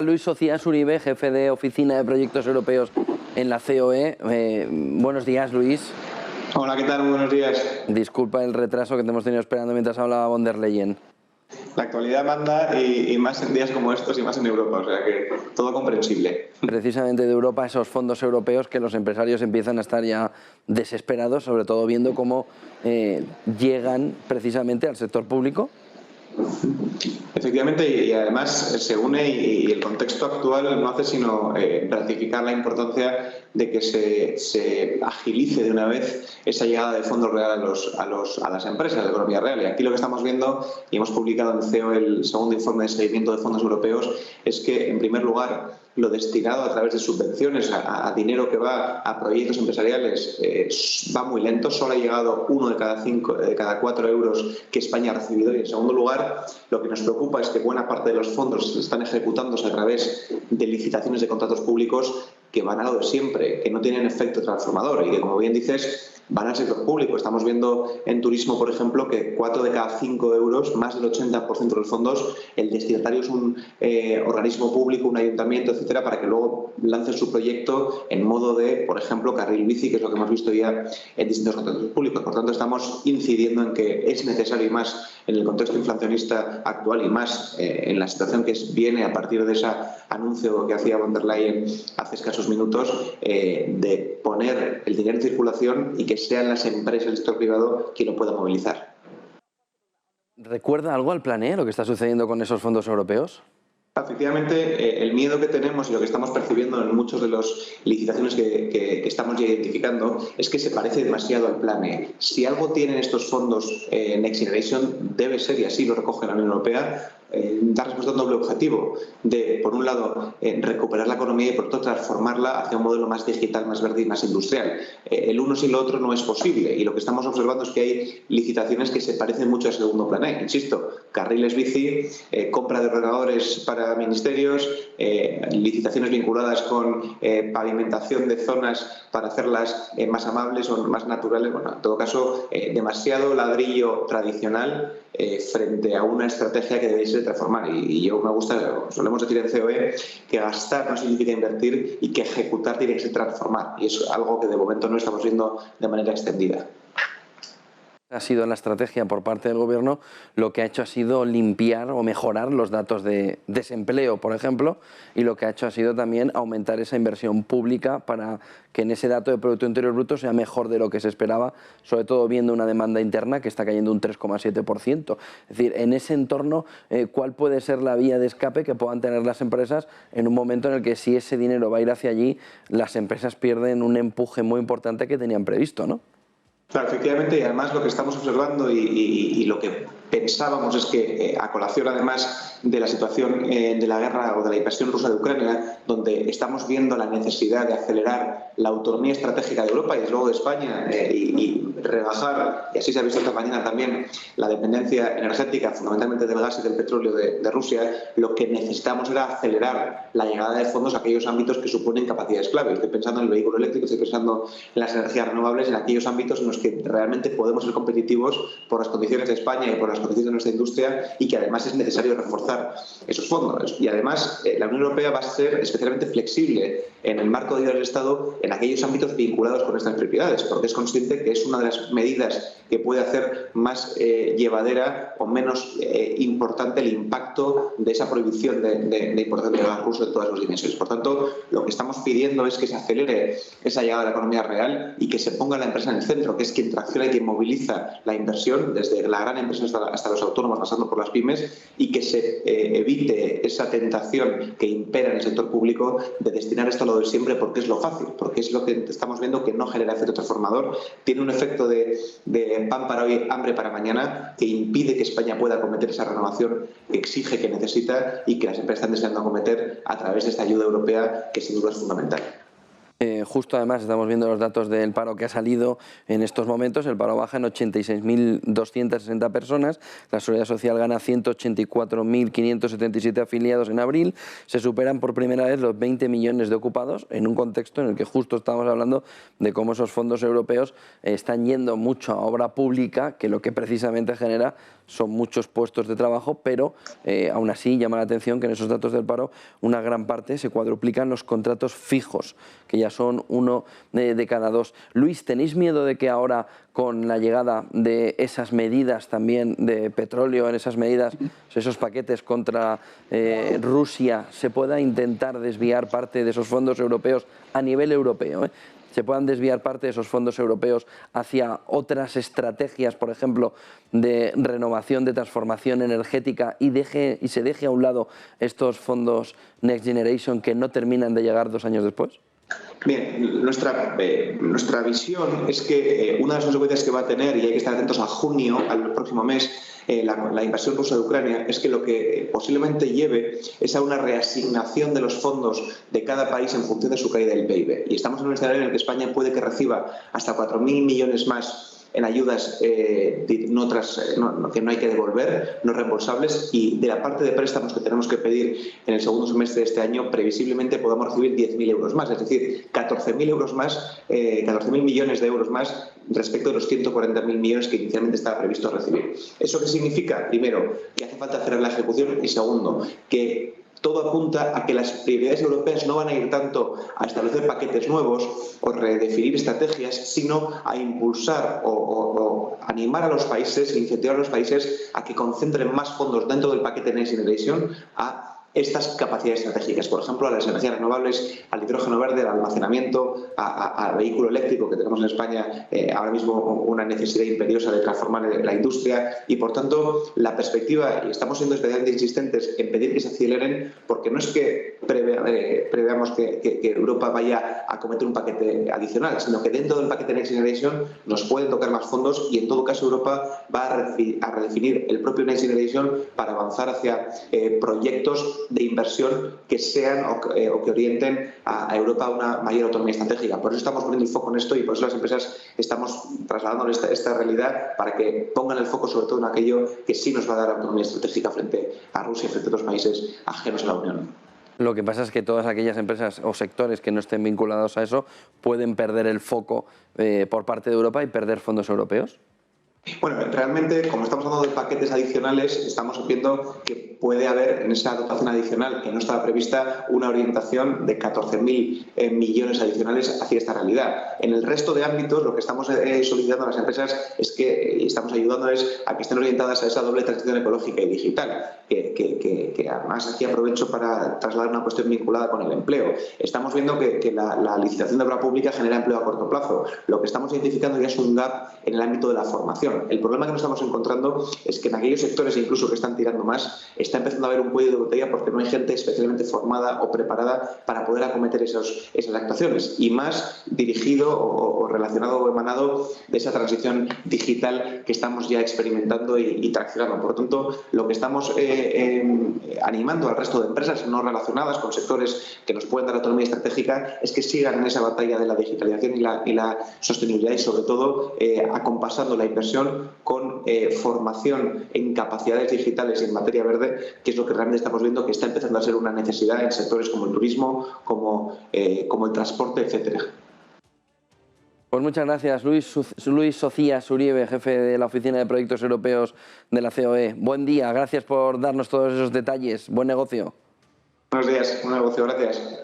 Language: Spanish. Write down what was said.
Luis Socias Uribe, jefe de Oficina de Proyectos Europeos en la COE. Buenos días, Luis. Hola, ¿qué tal? Muy buenos días. Disculpa el retraso que te hemos tenido esperando mientras hablaba von der Leyen. La actualidad manda y más en días como estos y más en Europa, o sea que todo comprensible. Precisamente de Europa, esos fondos europeos que los empresarios empiezan a estar ya desesperados, sobre todo viendo cómo llegan precisamente al sector público. Efectivamente, y además se une y el contexto actual no hace sino ratificar la importancia de que se agilice de una vez esa llegada de fondos reales a las empresas de economía real. Y aquí lo que estamos viendo, y hemos publicado en CEO el segundo informe de seguimiento de fondos europeos, es que, en primer lugar, lo destinado a través de subvenciones a dinero que va a proyectos empresariales va muy lento. Solo ha llegado 1 de cada 4 euros que España ha recibido. Y en segundo lugar, lo que nos preocupa es que buena parte de los fondos están ejecutándose a través de licitaciones de contratos públicos que van a lo de siempre, que no tienen efecto transformador y que, como bien dices, van al sector público. Estamos viendo en turismo, por ejemplo, que 4 de cada 5 euros, más del 80% de los fondos, el destinatario es un organismo público, un ayuntamiento, etcétera, para que luego lance su proyecto en modo de, por ejemplo, carril bici, que es lo que hemos visto ya en distintos contratos públicos. Por tanto, estamos incidiendo en que es necesario, y más en el contexto inflacionista actual y más en la situación que viene a partir de ese anuncio que hacía von der Leyen hace escasos minutos, de poner el dinero en circulación y que sean las empresas del sector privado quien lo pueda movilizar. ¿Recuerda algo al plan E, lo que está sucediendo con esos fondos europeos? Efectivamente, el miedo que tenemos y lo que estamos percibiendo en muchas de las licitaciones que estamos ya identificando es que se parece demasiado al plan E. Si algo tienen estos fondos Next Generation, debe ser, y así lo recoge la Unión Europea, dar respuesta a un doble objetivo de, por un lado, recuperar la economía y, por otro, transformarla hacia un modelo más digital, más verde y más industrial. El uno sin lo otro no es posible, y lo que estamos observando es que hay licitaciones que se parecen mucho al segundo plan E. Insisto, carriles bici, compra de ordenadores para ministerios, licitaciones vinculadas con pavimentación de zonas para hacerlas más amables o más naturales. Bueno, en todo caso, demasiado ladrillo tradicional frente a una estrategia que debe ser transformar. Y yo me gusta, solemos decir en COE, que gastar no significa invertir y que ejecutar tiene que ser transformar. Y es algo que de momento no estamos viendo de manera extendida. Ha sido la estrategia por parte del Gobierno, lo que ha hecho ha sido limpiar o mejorar los datos de desempleo, por ejemplo, y lo que ha hecho ha sido también aumentar esa inversión pública para que en ese dato de Producto Interior Bruto sea mejor de lo que se esperaba, sobre todo viendo una demanda interna que está cayendo un 3,7%. Es decir, en ese entorno, ¿cuál puede ser la vía de escape que puedan tener las empresas en un momento en el que, si ese dinero va a ir hacia allí, las empresas pierden un empuje muy importante que tenían previsto, ¿no? Claro, efectivamente, y además lo que estamos observando y lo que pensábamos es que, a colación además de la situación de la guerra o de la invasión rusa de Ucrania, donde estamos viendo la necesidad de acelerar la autonomía estratégica de Europa y desde luego de España, y rebajar, y así se ha visto esta mañana también, la dependencia energética fundamentalmente del gas y del petróleo de Rusia, lo que necesitamos era acelerar la llegada de fondos a aquellos ámbitos que suponen capacidades clave. Estoy pensando en el vehículo eléctrico, estoy pensando en las energías renovables, en aquellos ámbitos en los que realmente podemos ser competitivos por las condiciones de España y por las condiciones de nuestra industria, y que además es necesario reforzar esos fondos. Y además la Unión Europea va a ser especialmente flexible en el marco de ayuda del Estado en aquellos ámbitos vinculados con estas prioridades, porque es consciente que es una de las medidas que puede hacer más llevadera o menos importante el impacto de esa prohibición de importación de gas ruso en todas sus dimensiones. Por tanto, lo que estamos pidiendo es que se acelere esa llegada a la economía real y que se ponga la empresa en el centro, que es quien tracciona y quien moviliza la inversión, desde la gran empresa hasta los autónomos, pasando por las pymes, y que se evite esa tentación que impera en el sector público de destinar esto a lo de siempre, porque es lo fácil, porque es lo que estamos viendo que no genera efecto transformador, tiene un efecto de pan para hoy, hambre para mañana, que impide que España pueda acometer esa renovación que exige, que necesita y que las empresas están deseando acometer a través de esta ayuda europea, que sin duda es fundamental. Justo además estamos viendo los datos del paro que ha salido en estos momentos. El paro baja en 86.260 personas. La Seguridad Social gana 184.577 afiliados en abril. Se superan por primera vez los 20 millones de ocupados en un contexto en el que justo estamos hablando de cómo esos fondos europeos están yendo mucho a obra pública, que lo que precisamente genera son muchos puestos de trabajo, pero aún así llama la atención que en esos datos del paro una gran parte se cuadruplican los contratos fijos, que ya son uno de cada dos. Luis, ¿tenéis miedo de que ahora, con la llegada de esas medidas también de petróleo, en esas medidas, esos paquetes contra Rusia, se pueda intentar desviar parte de esos fondos europeos a nivel europeo? Se puedan desviar parte de esos fondos europeos hacia otras estrategias, por ejemplo, de renovación, de transformación energética, y se deje a un lado estos fondos Next Generation que no terminan de llegar 2 años después? Bien, nuestra visión es que una de las consecuencias que va a tener, y hay que estar atentos a junio, al próximo mes, la invasión rusa de Ucrania, es que lo que posiblemente lleve es a una reasignación de los fondos de cada país en función de su caída del PIB. Y estamos en un escenario en el que España puede que reciba hasta 4.000 millones más en ayudas que no hay que devolver, no reembolsables, y de la parte de préstamos que tenemos que pedir en el segundo semestre de este año, previsiblemente podamos recibir 10.000 euros más, es decir, 14.000 euros más, 14.000 millones de euros más respecto de los 140.000 millones que inicialmente estaba previsto recibir. ¿Eso qué significa? Primero, que hace falta hacer la ejecución, y segundo, que todo apunta a que las prioridades europeas no van a ir tanto a establecer paquetes nuevos o redefinir estrategias, sino a impulsar o animar a los países, incentivar a los países a que concentren más fondos dentro del paquete Next Generation a estas capacidades estratégicas, por ejemplo, a las energías renovables, al hidrógeno verde, al almacenamiento, al vehículo eléctrico, que tenemos en España ahora mismo una necesidad imperiosa de transformar la industria, y por tanto la perspectiva, y estamos siendo especialmente insistentes en pedir que se aceleren, porque no es que preveamos que Europa vaya a cometer un paquete adicional, sino que dentro del paquete Next Generation nos pueden tocar más fondos, y en todo caso Europa va a redefinir el propio Next Generation para avanzar hacia proyectos de inversión que sean o que orienten a Europa a una mayor autonomía estratégica. Por eso estamos poniendo el foco en esto, y por eso las empresas estamos trasladando esta realidad para que pongan el foco sobre todo en aquello que sí nos va a dar autonomía estratégica frente a Rusia y frente a otros países ajenos a la Unión. Lo que pasa es que todas aquellas empresas o sectores que no estén vinculados a eso pueden perder el foco por parte de Europa y perder fondos europeos. Bueno, realmente, como estamos hablando de paquetes adicionales, estamos viendo que puede haber en esa dotación adicional que no estaba prevista una orientación de 14.000 millones adicionales hacia esta realidad. En el resto de ámbitos, lo que estamos solicitando a las empresas es que estamos ayudándoles a que estén orientadas a esa doble transición ecológica y digital, que además aquí aprovecho para trasladar una cuestión vinculada con el empleo. Estamos viendo que la licitación de obra pública genera empleo a corto plazo. Lo que estamos identificando ya es un gap en el ámbito de la formación. El problema que nos estamos encontrando es que en aquellos sectores incluso que están tirando más, está empezando a haber un cuello de botella porque no hay gente especialmente formada o preparada para poder acometer esas actuaciones, y más dirigido o relacionado o emanado de esa transición digital que estamos ya experimentando y traccionando. Por lo tanto, lo que estamos animando al resto de empresas no relacionadas con sectores que nos pueden dar autonomía estratégica es que sigan en esa batalla de la digitalización y la sostenibilidad, y sobre todo acompasando la inversión con formación en capacidades digitales y en materia verde, que es lo que realmente estamos viendo que está empezando a ser una necesidad en sectores como el turismo, como el transporte, etcétera. Pues muchas gracias, Luis Socias Uribe, jefe de la Oficina de Proyectos Europeos de la COE. Buen día, gracias por darnos todos esos detalles. Buen negocio. Buenos días, buen negocio, gracias.